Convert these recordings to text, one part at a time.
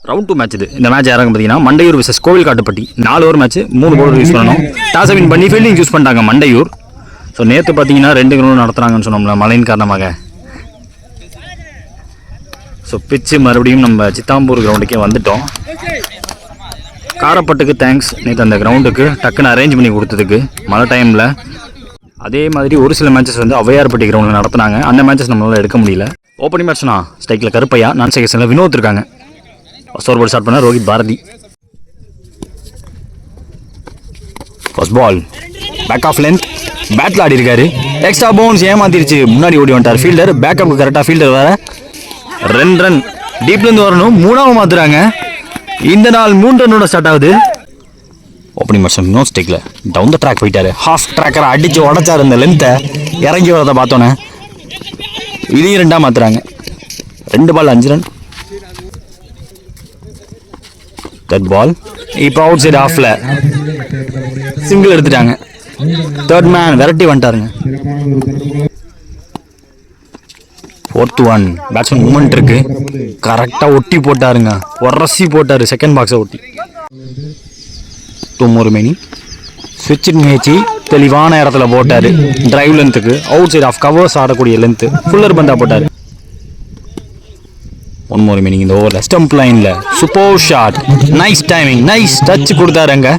Round 2 match இது. இந்த match யாராங்க பார்த்தீங்கன்னா மண்டையூர் விசஸ் கோவில் Kattupatti. 4 over match, 3 bowler use பண்ணணும். டாஸ் வின் பண்ணி ஃபீல்டிங் யூஸ் பண்ணிட்டாங்க மண்டையூர். ஸோ நேற்று பார்த்தீங்கன்னா 2 கிரவுண்ட் நடத்துகிறாங்கன்னு சொன்னோம்ல மழையின் காரணமாக. ஸோ பிச்சு மறுபடியும் நம்ம சித்தாம்பூர் கிரவுண்டுக்கே வந்துட்டோம். காரப்பட்டுக்கு தேங்க்ஸ், நேற்று அந்த கிரவுண்டுக்கு டக்குன்னு அரேஞ்ச் பண்ணி கொடுத்ததுக்கு மழை டைமில். அதே மாதிரி ஒரு சில மேட்சஸ் வந்து அவையார்பட்டி கிரவுண்டில் நடத்துனாங்க. அந்த மேட்சஸ் நம்மளால் எடுக்க முடியல. ஓப்பனிங் பேட்ஸ்னா ஸ்ட்ரைக்கில் கருப்பையா, நான் செகண்ட்ஸில் வினோத் இருக்காங்க. ஃபர்ஸ்ட் ஓவர் போட்டு ஸ்டார்ட் பண்ண Rohit Bharathi. First ball back of length, பேட்டில் ஆடி இருக்காரு. எக்ஸ்ட்ரா பவுன்ஸ் ஏமாத்திருச்சு, முன்னாடி ஓடி வந்துட்டார் ஃபீல்டர். பேக்கப்புக்கு கரெக்டாக ஃபீல்டர் வேற 2 ரன் டீப்லேருந்து வரணும். 3ஆவது மாத்துறாங்க. இந்த நாள் 3 ரன்னோட ஸ்டார்ட் ஆகுது. ஓப்பனிங் பேட்ஸ்மேன் நோ ஸ்டேக்கில் டவுன் த ட்ராக் போயிட்டாரு. ஹாஃப் ட்ராக்கரை அடிச்சு உடச்சாரு. இந்த லென்த்தை இறங்கி வரதை பார்த்தோன்னே இதையும் 2ஆக மாத்துறாங்க. 2 பால் 5 ரன். தேர்ட் பால் இப்போ அவுட் சைடு ஆஃப்ல சிங்கிள் எடுத்துட்டாங்க. தேர்ட் மேன் விரட்டி வந்துட்டாருங்க. 4th 1 பேட்ஸ்மேன் மூமெண்ட் இருக்கு, கரெக்டாக ஒட்டி போட்டாருங்க. உரசி போட்டாரு செகண்ட் பாக்ஸை ஒட்டி. 2 more remaining. ஸ்விட்ச் மேட்சி தெளிவான இடத்துல போட்டாரு. டிரைவ் லென்த்துக்கு அவுட் சைடு ஆஃப் கவர்ஸ் ஆடக்கூடிய லென்த்து ஃபுல்லர் பந்தா போட்டாரு. 1 more remaining இந்த ஓவரில். ஸ்டம்ப் லைனில் super shot, nice timing, nice touch கொடுத்தாருங்க.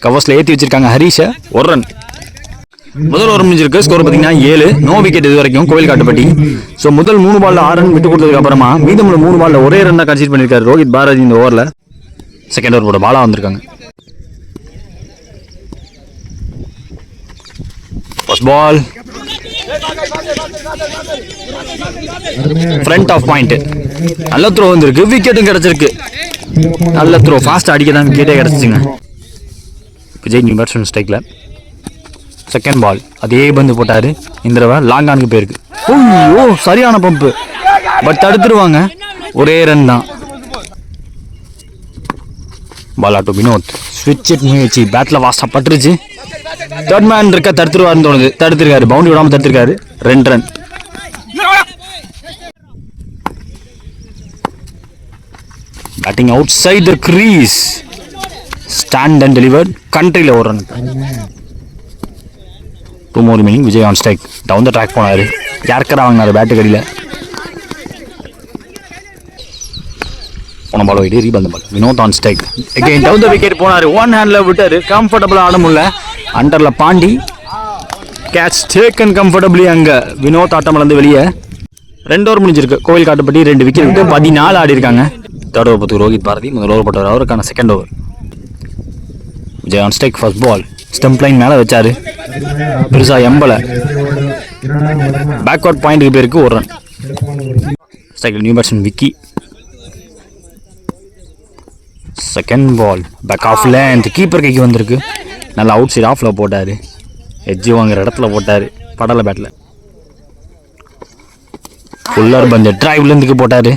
கவர்ஸில் ஏற்றி வச்சிருக்காங்க ஹரீஷை. 1 ரன். முதல் ஓவர் முடிஞ்சிருக்கு. ஸ்கோர் பார்த்தீங்கன்னா 7, நோ விக்கெட் இது வரைக்கும் கோவில் காட்டுப்பட்டி. ஸோ முதல் 3 பால்ல 6 ரன் விட்டு கொடுத்ததுக்கு அப்புறமா மீதமுள்ள 3 பால்ல ஒரே ரன் தான் கன்சிடர் பண்ணியிருக்காரு ரோஹித் பாரதி இந்த ஓவரில். செகண்ட் ஓவர் போட பாலா வந்திருக்காங்க. First ball front of point, நல்ல த்ரோ வந்திருக்கு, விக்கெட்டும் கிடைச்சிருக்கு. நல்ல த்ரோ, ஃபாஸ்ட் அடிக்க தான் விக்கெட்டே கிடைச்சிச்சுங்க. விஜய் நியூ பேட்ஸ்மேன் ஸ்ட்ரைக்கில். செகண்ட் பால் அதே பந்து போட்டார். இந்த தடவை லாங் ஆனுக்கு போயிருக்கு. ஓ சரியான பம்பு, பட் தடுத்துருவாங்க. ஒரே ரன் தான். பால் ஆட்டோ வினோத் ஸ்விட்ச் முயற்சி, பேட்டில் வாஸ்டாக பட்டுருச்சு. தேர்ட் மேன் இருக்க தடுத்துருவாருன்னு தோணுது. தடுத்துருக்காரு, பவுண்டரி விடாமல் தடுத்துருக்காரு. 2 run. Batting outside the crease, stand and delivered, கண்ட்ரியில் 1 run. 2 more remaining. Vijay on strike, down the track போனார். யார்க்கரா வாங்கினார் பேட்டு கடியில். போன ball wide, rebowl ball. Vinod on strike again, down the wicket போனார். 1 ஹேண்டில் விட்டார். கம்ஃபர்டபுளாக ஆட முடியல. அண்டரில் பாண்டி கேட்ச் டேக்கன் கம்ஃபர்டபுளி. அங்கே வினோத் ஆட்டம் இழந்து வெளியே. 2 ஓவர் முடிஞ்சிருக்கு. கோவில் காட்டுப்பட்டி 2 விக்கெட் விட்டு 14 ஆடி இருக்காங்க. தேர்ட் ஓவர் பார்த்து ரோஹித் பாரதி முதல் ஓவர் போட்டவர். அவருக்கான second over. Vijay on strike. First ball stump line மேலே வச்சாரு, பெருசாக எம்பலை. பேக்வர்ட் பாயிண்ட்டுக்கு பேருக்கு 1 ரன். ஸ்ட்ரைக்கில் new batsman Vicky. Second ball back of length, keeper கைக்கு வந்திருக்கு. நல்லா அவுட் சைட் ஆஃபில் போட்டார். எட்ஜி வாங்குற இடத்துல போட்டார். படலை பேட்டில். ஃபுல்லர் பந்து டிரைவ்லேருந்துக்கு போட்டார்.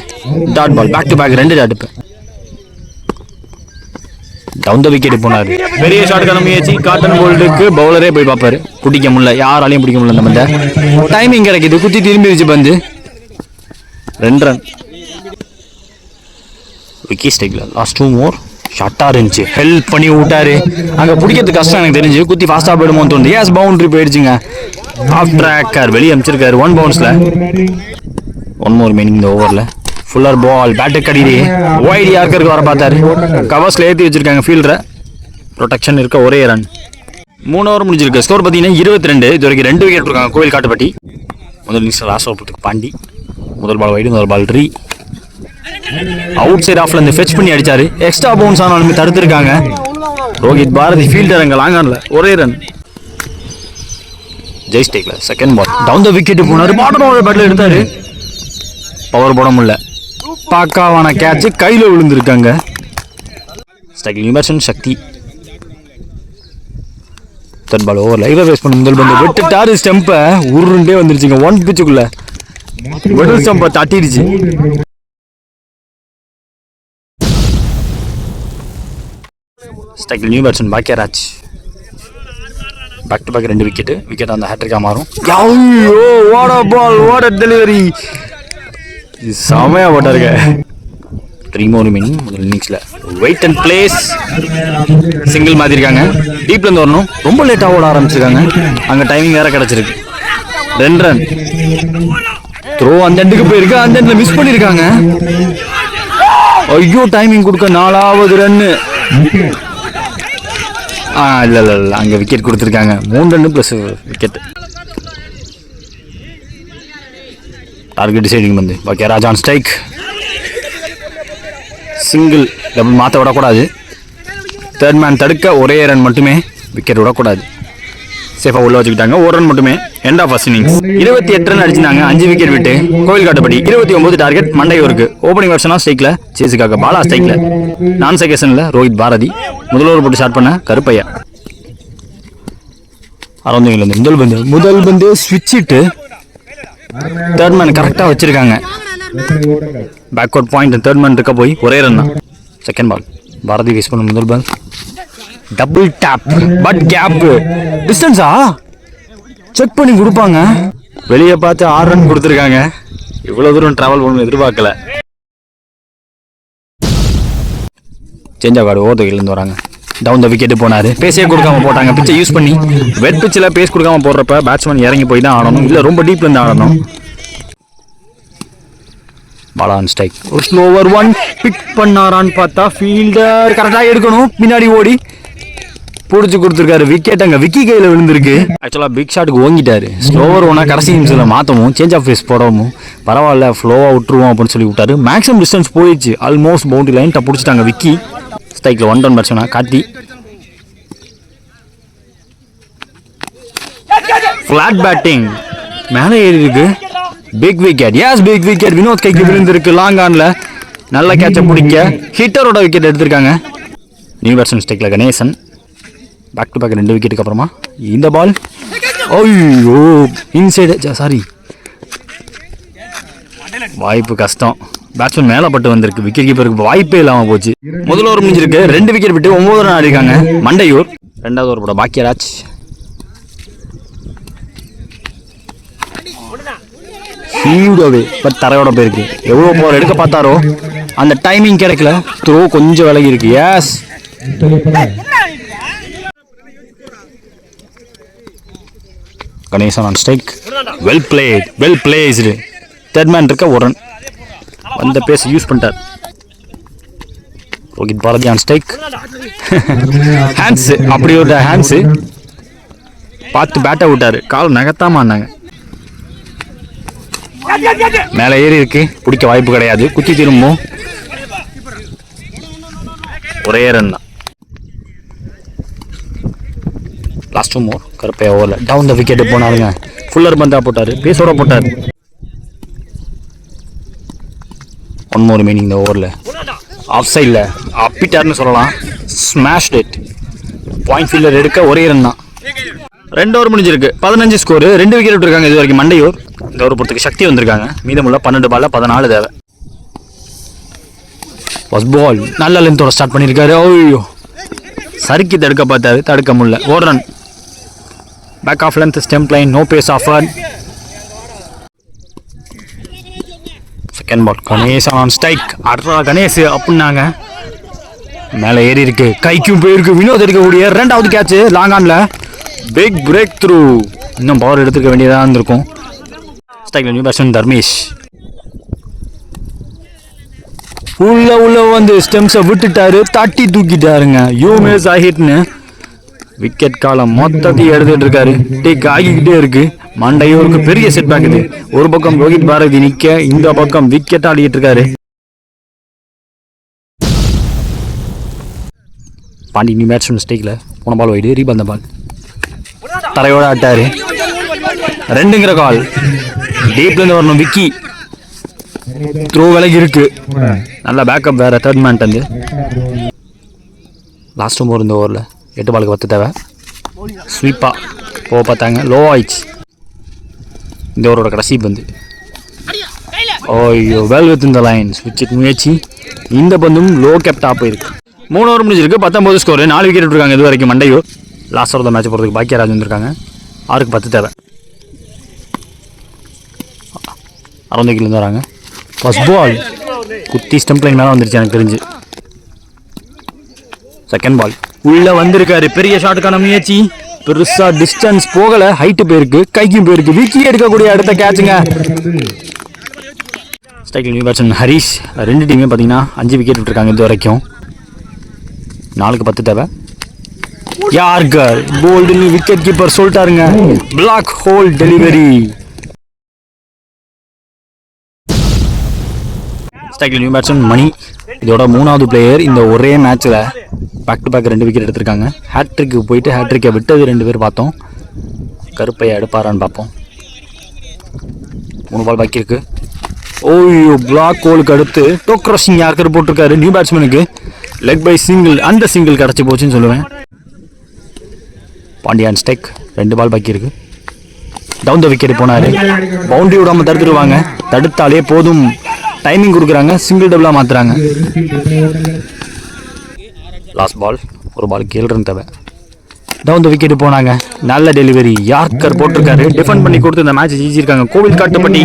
Dot ball, back to back 2 dot. இப்போ டவுன் த விக்கெட் போனார். பெரிய ஷாட்டுக்கான முயற்சி. காட்டன் போல்டுக்கு பவுலரே போய் பார்ப்பாரு. பிடிக்க முடியல, யாராலையும் பிடிக்க முடியல. நம்ம டைமிங் கிடைக்குது, குத்தி திரும்பிடுச்சு பந்து. 2 ரன். விக்கி ஸ்ட்ரைக்கில். Last 2 more. ஷார்ட்டாக இருந்துச்சு, ஹெல்ப் பண்ணி விட்டாரு. அங்கே பிடிக்கிறது கஷ்டம் எனக்கு தெரிஞ்சு. குத்தி ஃபாஸ்ட்டாக போயிடுமோன்னு தோணுது. ஏஸ் பவுண்டரி போயிடுச்சுங்க. ஆஃப் ட்ராக்கர் வெளியே அமிச்சிருக்காரு 1 பவுன்ஸில். 1 more remaining இந்த ஓவரில். ஃபுல்லர் பால் பேட்டு கடிடி ஒய்டு யார்க்கருக்கு வர பார்த்தாரு. கவர்ஸில் ஏற்றி வச்சிருக்காங்க ஃபீல்டரை. ப்ரொடெக்ஷன் இருக்க ஒரே ரன். 3 ஓவர் முடிஞ்சிருக்கு. ஸ்கோர் பார்த்தீங்கன்னா 22. இது வரைக்கும் 2 விக்கெட் இருக்காங்க கோவில் காட்டுப்பட்டி. முதல் இன்னிங்ஸில் லாஸ்ட் ஓவர் போகிறதுக்கு பாண்டி. முதல் பால் வைடு, முதல் பால் ரீ. அவுட் சைட் ஆஃப்ல இருந்து ஃபெச் பண்ணி அடிச்சாரு. எக்ஸ்ட்ரா பவுன்ஸ் ஆனாலுமே தடுத்துருக்காங்க. ரோஹித் பாரதி ஃபீல்டர் அங்கே லாங் ஆன்ல ஒரே ரன். ஜெய் ஸ்டேக்ல second ball down the wicket போனாரு. பாட்டம் ஓவர் பேட்டில் எடுத்தாரு. பவர் போட முடியல. பாக்காவான கேட்ச் கையில் விழுந்திருக்காங்க. ஸ்ட்ரைக்கில் new batsman Shakti. Third ball over live face பண்ண முதல் பந்து வெட்டுட்டாரு. ஸ்டெம்பை உருண்டே வந்துருச்சுங்க. 1 பிச்சுக்குள்ள மிடில் ஸ்டெம்பை தட்டிடுச்சு. ஸ்ட்ரைக்கில் new batsman Bhagyaraj. Back to back 2 wicket. Wicket அந்த ஹேட்ரிக்காக மாறும். What a ball, what a delivery. செமையா போட்டாருங்க. 3 more remaining முதல் இன்னிங்ஸில். வெயிட் அண்ட் பிளேஸ் சிங்கிள் மாற்றிருக்காங்க. டீப்லேருந்து வரணும். ரொம்ப லேட்டாக ஓட ஆரம்பிச்சிருக்காங்க. அங்கே டைமிங் வேறு கிடச்சிருக்கு. 2 ரன். த்ரோ அந்த எண்டுக்கு போயிருக்கு. அந்த எண்டில் மிஸ் பண்ணியிருக்காங்க. ஐயோ டைமிங் கொடுக்க 4வது ரன்னு. இல்லை அங்கே விக்கெட் கொடுத்துருக்காங்க. 3 run plus wicket. Target deciding வந்து Bhagyaraj on strike. Single double மாற்ற விடக்கூடாது. தேர்ட் மேன் தடுக்க ஒரே ரன் மட்டுமே. விக்கெட் விடக்கூடாது. சேஃபாக உள்ள வச்சுக்கிட்டாங்க. 1 ரன் மட்டுமே. End of first innings. 28 run அடிச்சிருந்தாங்க. 5 விக்கெட் விட்டு. கோவில் காட்டுப்படி 29 டார்கெட். மண்டையூருக்கு ஓப்பனிங் வருஷனா ஸ்ட்ரைக்கில் சேஸுக்காக பாலா ஸ்ட்ரைக்கில். நான் செகேஷனில் ரோஹித் பாரதி. முதல் ஓவர் போட்டு ஸ்டார்ட் பண்ண கருப்பையா. அரௌண்ட் முதல் பந்து ஸ்விட்சிட்டு தேர்ட் மேன் கரெக்டாக வச்சிருக்காங்க. பேக்வர்ட் பாயிண்ட் தேர்ட் மேன் இருக்க போய் ஒரே ரன் தான். செகண்ட் பால் பாரதி ஃபேஸ் பண்ண முதல் ball double tap but gap டிஸ்டன்ஸா செக் பண்ணி கொடுப்பாங்க. வெளியே பார்த்து 6 ரன் கொடுத்துருக்காங்க. இவ்வளோ தூரம் ட்ராவல் பண்ணணும் எதிர்பார்க்கல. சேஞ்ச் ஆகாது. ஓவர்லேருந்து வராங்க. டவுன் த விக்கெட்டு போனார். பேஸே கொடுக்காம போட்டாங்க. பிச்சை யூஸ் பண்ணி வெட் பிச்சில் பேஸ் கொடுக்காம போடுறப்ப பேட்ஸ்மேன் இறங்கி போய் தான் ஆடணும். இல்லை ரொம்ப டீப்லேருந்து ஆடணும். Bala on strike. ஒரு ஸ்லோவர் 1 பிக் பண்ணாரான்னு பார்த்தா ஃபீல்டர் கரெக்டாக எடுக்கணும். பின்னாடி ஓடி பிடிச்சி கொடுத்துருக்காரு. விக்கெட் அங்கே விக்கி கையில் விழுந்திருக்கு. ஆக்சுவலாக பிக் ஷாட்டுக்கு ஓங்கிட்டாரு. ஸ்லோவர் 1 கடைசி நிமிஷத்தில் மாற்றவும் சேஞ்ச் ஆஃப் ஃபேஸ் போடவும் பரவாயில்ல ஃப்ளோவாக விட்டுருவோம் அப்படின்னு சொல்லி விட்டாரு. மேக்ஸிமம் டிஸ்டன்ஸ் போயிடுச்சு. ஆல்மோஸ்ட் பவுண்டரி லைன் பிடிச்சிட்டாங்க விக்கி. ஸ்ட்ரைக்கில் 1 ரன் பேட்ஸ்மேனா காட்டி ஃபிளாட் பேட்டிங் மேலே ஏறி இருக்கு. Big wicket. Yes big wicket. Vinod கைக்கு விழுந்திருக்கு. லாங் ஆன்ல நல்ல கேட்சை பிடிக்க ஹிட்டரோட விக்கெட் எடுத்திருக்காங்க. நியூ பேட்ஸ்மேன் ஸ்ட்ரைக்கில் கணேசன். பேக் டு பேக் 2 விக்கெட்டுக்கு அப்புறமா இந்த பால் ஐயோ இன்சைடு சாரி வாய்ப்பு கஷ்டம். பேட்ஸ்மேன் மேலே பட்டு வந்திருக்கு. விக்கெட் கீப்பருக்கு வாய்ப்பே இல்லாமல் போச்சு. முதல் ஓவர் முடிஞ்சிருக்கு. 2 விக்கெட் விட்டு 9 ரன் ஆடிருக்காங்க மண்டையூர். 2வது ஓவர் போட பாக்கியராஜ். பட் தரையோட போயிருக்கு. எவ்வளோ போகிற எடுக்க பார்த்தாரோ அந்த டைமிங் கிடைக்கல. த்ரோ கொஞ்சம் விலகி இருக்கு. Yes Ganesan on strike. Well played well placed. Third man இருக்க 1 ரன். அந்த பேஸ் யூஸ் பண்ணிட்டார். Rohit Bharathi on strike. Hands அப்படி ஒரு ஹேண்ட்ஸு பார்த்து பேட்டை விட்டாரு. கால் நகத்தாம ஆனாங்க. மேலே ஏறி இருக்கு. பிடிக்க வாய்ப்பு கிடையாது. குத்தி திரும்பும் ஒரே ரன் தான். லாஸ்ட் 2 more கருப்பையா ஓவரில் டவுன் த விக்கெட்டு போனாருங்க. ஃபுல்லர் பந்தா போட்டார். பேஸோட போட்டார். 1 more remaining இந்த ஓவரில். ஆஃப் சைடில் அப்பிட்டார்னு சொல்லலாம். Smashed it. பாயிண்ட் ஃபீல்டர் எடுக்க ஒரே ரன் தான். 2 ஓவர் முடிஞ்சிருக்கு. 15 ஸ்கோரு. 2 விக்கெட் விட்டுருக்காங்க இது வரைக்கும் மண்டையூர். இந்த ஓவர் பொறுத்துக்கு சக்தி வந்திருக்காங்க. மீதமுள்ள 12 பாலில் 14 தேவை. ஃபர்ஸ்ட் பால் நல்ல லென்த்தோட ஸ்டார்ட் பண்ணியிருக்காரு. ஐயோ சறுக்கி தடுக்க பார்த்தாரு. தடுக்க முடியல. 1 run. Back of length stump line. No pace offer. Second ball Ganesan on strike. அட்ரா கணேஷ் அப்படின்னாங்க. மேலே ஏறி இருக்கு. கைக்கும் போயிருக்கு. வினோத் எடுக்கக்கூடிய 2வது கேட்ச் லாங் ஆன்ல. Big breakthrough. இன்னும் பவர் எடுத்துக்க வேண்டியதாக இருந்திருக்கும். ஸ்ட்ரைக்ல நியூ பேட்ஸ்மேன் தர்மேஷ். உள்ள வந்து ஸ்டெம்ஸை விட்டுட்டாரு. தட்டி தூக்கிட்டாருங்க. யூமே சாஹிட்னு விக்கெட் காலம் மொத்தத்தையும் எடுத்துட்டு இருக்காரு. டேக் ஆகிக்கிட்டே இருக்கு. மண்டையூருக்கு பெரிய செட் பேக் இது. ஒரு பக்கம் ரோஹித் பாரதி நிக்க, இந்த பக்கம் விக்கெட் ஆடிட்டு இருக்காரு. பாண்டி நியூ பேட்ஸ்மேன் ஸ்ட்ரைக்ல போன பால் வைடு. ரீபால் பால் தரையோட ஆட்டாரு. 2ங்கிற கால். டீப்லேருந்து வரணும் விக்கி. த்ரோ விலகி இருக்கு. நல்ல பேக்கப் வேற தேர்ட் மேன் வந்து. லாஸ்ட் ஓவர் இந்த ஓவரில் 8 பாலுக்கு 10 தேவை. ஸ்வீப்பா போக பார்த்தாங்க. லோ ஆயிடுச்சு. இந்த ஓவரோட கடைசி பந்து. ஓய்யோ வெல் வித் இந்த லைன்ஸ் விக்கெட் முயற்சி. இந்த பந்தும் லோ கேப் டாப் இருக்கு. 3 ஓவர் முடிஞ்சிருக்கு. 19 ஸ்கோர். 4 விக்கெட் விட்டுருக்காங்க இது வரைக்கும் மண்டையூர். லாஸ்ட் ஓவர் மேட்ச் போகிறதுக்கு பாக்கியராஜ் வந்திருக்காங்க. 6க்கு 10 தேவை. அரௌண்ட் கீழேருந்து வராங்க. ஃபர்ஸ்ட் பால் குத்தி ஸ்டம்ப் லைன் மேலே வந்துருச்சு எனக்கு தெரிஞ்சு. செகண்ட் பால் உள்ள வந்திருக்காரு. பெரிய ஷாட்டுக்கான முயற்சி, பெருசா டிஸ்டன்ஸ் போகல, ஹைட்டு போயிருக்கு, கைக்கும் போயிருக்கு. விக்கி எடுக்கக்கூடிய அடுத்த கேட்சுங்க. ஸ்ட்ரைக்கில் நியூ பேட்ஸ்மேன் ஹரிஷ். 2 டீமே பார்த்தீங்கன்னா 5 விக்கெட் விட்டுருக்காங்க இது வரைக்கும். 4க்கு 10 தேவை. யார்கர் போல்டுன்னு விக்கெட் கீப்பர் சொல்லிட்டாருங்க. Block hole delivery. ஸ்ட்ரைக்கில் நியூ பேட்ஸ்மேன் மணி. இதோட 3வது பிளேயர். இந்த ஒரே மேட்ச்சில் பேக் டு பேக் 2 விக்கெட் எடுத்திருக்காங்க. ஹேட்ரிக்கு போயிட்டு ஹேட்ரிக்கை விட்டது 2 பேர் பார்த்தோம். கருப்பையை எடுப்பாரான்னு பார்ப்போம். 3 பால் பாக்கி இருக்கு. ஓய்யோ, பிளாக் ஹோலுக்கு அடுத்து டோ கிராசிங் யார்கர் போட்டிருக்காரு. நியூ பேட்ஸ்மேனுக்கு லெக் பை சிங்கிள், அந்த சிங்கிள் கிடச்சி போச்சுன்னு சொல்லுவேன். பாண்டியான் ஸ்டெக். 2 பால் பாக்கி இருக்கு. டவுன் த விக்கெட் போனாரு. பவுண்டரி விடாமல் தடுத்துருவாங்க. தடுத்தாலே போதும், டைமிங் கொடுக்குறாங்க, சிங்கிள் டபுளாக மாற்றுறாங்க. லாஸ்ட் பால், ஒரு பாலுக்கு 7 ரன் தேவை. டவுன் த விக்கெட் போனாங்க. நல்ல டெலிவரி, யார்கர் போட்டிருக்காரு. டிஃபெண்ட் பண்ணி கொடுத்து இந்த மேட்ச் ஜெயிச்சிருக்காங்க கோவில் காட்டுப்பட்டி.